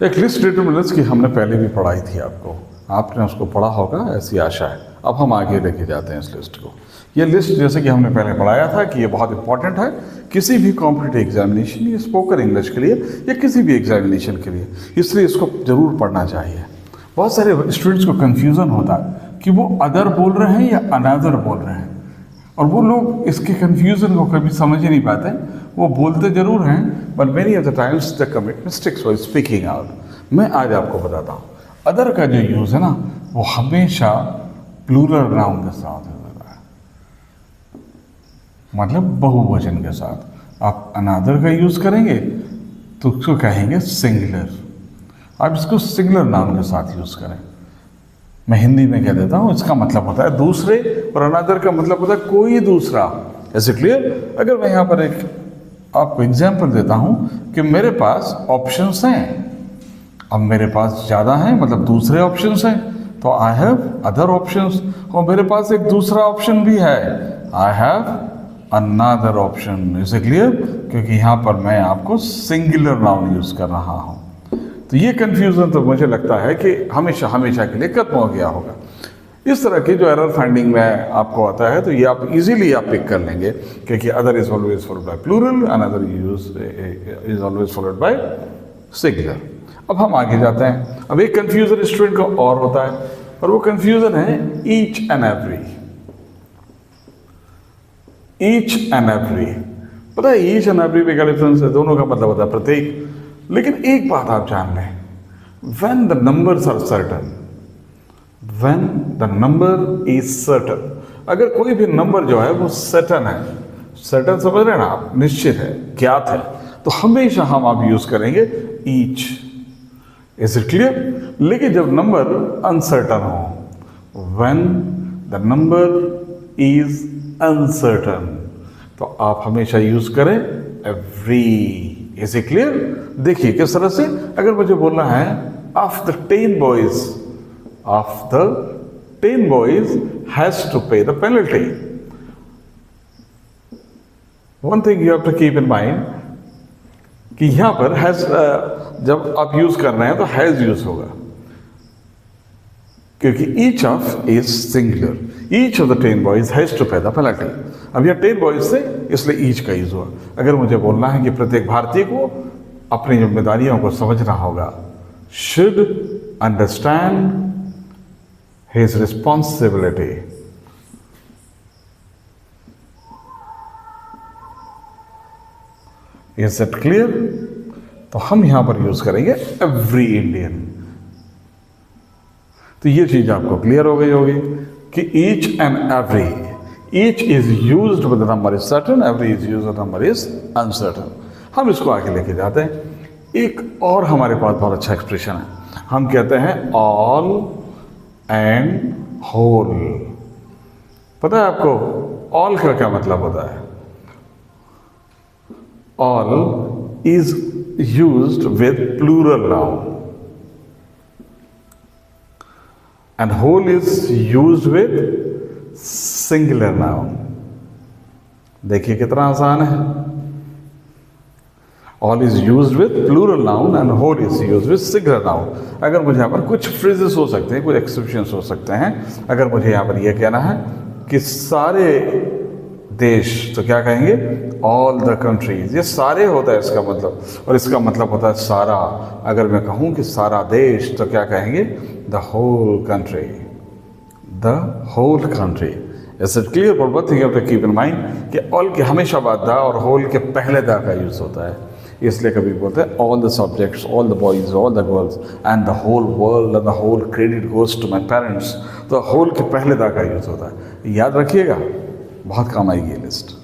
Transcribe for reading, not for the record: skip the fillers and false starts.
एक list determinants की हमने पहले भी पढ़ाई थी आपको, आपने उसको पढ़ा होगा ऐसी आशा है। अब हम आगे लेके जाते हैं इस लिस्ट को। ये लिस्ट जैसे कि हमने पहले पढ़ाया था कि ये बहुत इंपॉर्टेंट है किसी भी कॉम्पिटिटिव एग्जामिनेशन या स्पोकन इंग्लिश के लिए या किसी भी एग्जामिनेशन के लिए, इसलिए इसको ज़रूर पढ़ना चाहिए। बहुत सारे स्टूडेंट्स को कन्फ्यूज़न होता है कि वो अदर बोल रहे हैं या अनदर बोल रहे हैं, और वो लोग इसके कन्फ्यूज़न को कभी समझ ही नहीं पाते। वो बोलते ज़रूर हैं but many of the times the commit mistakes for speaking out. मैं आज आपको बताता हूँ अदर का जो यूज़ है ना वो हमेशा प्लूरल नाउन के साथ होता है, मतलब बहुवचन के साथ। आप अनदर का यूज़ करेंगे तो उसको कहेंगे सिंगुलर, आप इसको सिंगुलर नाउन के साथ यूज़ करें। मैं हिंदी में कह देता हूँ, इसका मतलब होता है दूसरे, और अनदर का मतलब होता है कोई दूसरा। ऐसे क्लियर? अगर मैं यहाँ पर एक आपको एग्जाम्पल देता हूँ कि मेरे पास ऑप्शंस हैं, अब मेरे पास ज़्यादा हैं मतलब दूसरे ऑप्शंस हैं, तो आई हैव अदर ऑप्शंस। और मेरे पास एक दूसरा ऑप्शन भी है, I have another option. Is it clear? क्योंकि यहाँ पर मैं आपको सिंगुलर नाउन यूज़ कर रहा हूँ। तो ये कन्फ्यूज़न तो मुझे लगता है कि हमेशा हमेशा के लिए खत्म हो गया होगा। इस तरह की जो एरर फाइंडिंग में आपको आता है तो ये आप इजीली आप पिक कर लेंगे, क्योंकि other is always followed by plural, another is always followed by singular. अब हम आगे जाते हैं। अब एक कन्फ्यूजन स्टूडेंट को और होता है, और वो कन्फ्यूजन है each and every. Each and every, पता है ईच एंड एवरी में क्या डिफरेंस है? दोनों का मतलब होता है प्रत्येक। लेकिन एक बात आप जान लें, when the numbers are certain, when the number is certain, अगर कोई भी नंबर जो है वो सर्टन है, सर्टन समझ रहे हैं ना आप, निश्चित है, ज्ञात है, तो हमेशा हम आप यूज करेंगे ईच। Is it clear? लेकिन जब नंबर अनसर्टन हो, when the number is uncertain, तो आप हमेशा यूज करें एवरी। Is it clear? देखिए किस तरह से, अगर मुझे बोलना है of the 10 boys, of the 10 boys has to pay the penalty. One thing you have to keep in mind कि यहां पर हैज जब आप यूज कर रहे हैं तो हैज यूज होगा, क्योंकि each of is singular. Each of the 10 boys has to pay the penalty. अब यह 10 बॉयज से इसलिए ईच का यूज हुआ। अगर मुझे बोलना है कि प्रत्येक भारतीय को अपनी जिम्मेदारियों को समझना होगा, should understand his responsibility. Is it clear? तो हम यहां पर यूज करेंगे एवरी इंडियन। तो ये चीज आपको क्लियर हो गई होगी कि each and every, each is used with the number is certain, every is used with the number is uncertain. हम इसको आगे लेके जाते हैं। एक और हमारे पास बहुत अच्छा एक्सप्रेशन है, हम कहते हैं ऑल एंड होल। पता है आपको ऑल का क्या मतलब होता है? All is used with plural noun and whole is used with singular noun। देखिए कितना आसान है। all is used with plural noun and whole is used with singular noun। अगर मुझे यहाँ पर कुछ phrases हो सकते हैं, कुछ exceptions हो सकते हैं। अगर मुझे यहाँ पर यह कहना है कि सारे देश, तो क्या कहेंगे? all the countries। ये सारे होता है इसका मतलब, और इसका मतलब होता है सारा। अगर मैं कहूँ कि सारा देश, तो क्या कहेंगे? the whole country, the whole country। Is it clear? But one thing you have to keep in mind कि all के हमेशा बाद दा और whole के पहले दा का यूज होता है, इसलिए कभी बोलते हैं all the subjects, all the boys, all the girls and the whole world and the whole credit goes to my parents। तो whole के पहले दा का यूज होता है, याद रखिएगा, बहुत काम आएगी ये लिस्ट।